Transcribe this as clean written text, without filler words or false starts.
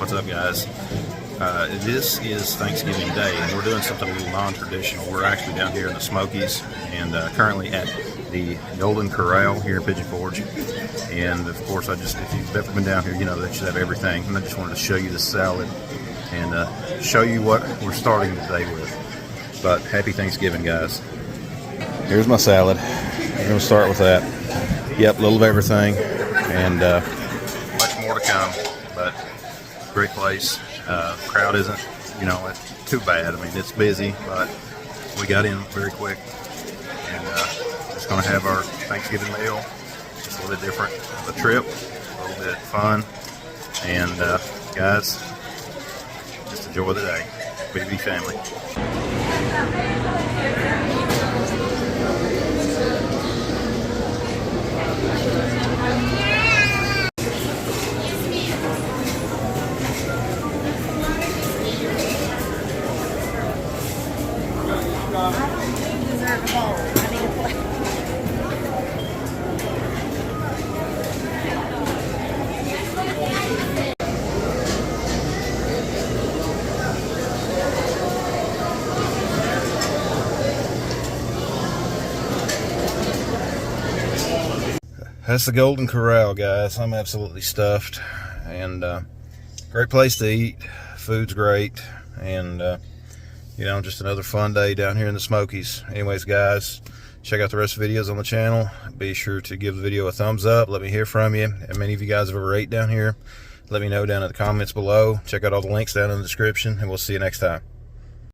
What's up, guys? This is Thanksgiving Day, and we're doing something a little non-traditional. We're actually down here in the Smokies, and currently at the Golden Corral here in Pigeon Forge. And of course, if you've ever been down here, you know that you have everything. And I just wanted to show you the salad and show you what we're starting the day with. But happy Thanksgiving, guys. Here's my salad. We're going to start with that. Yep, a little of everything, and much more to come. But great place. Crowd isn't, too bad. I mean, it's busy, but we got in very quick, and just going to have our Thanksgiving meal. Just a little bit different of a trip, a little bit fun, and guys, just enjoy the day. BB family. That's the Golden Corral, guys. I'm absolutely stuffed, and great place to eat. Food's great, and just another fun day down here in the Smokies. Anyways, guys, check out the rest of the videos on the channel. Be sure to give the video a thumbs up. Let me hear from you. And many of you guys have ever ate down here. Let me know down in the comments below. Check out all the links down in the description, and we'll see you next time.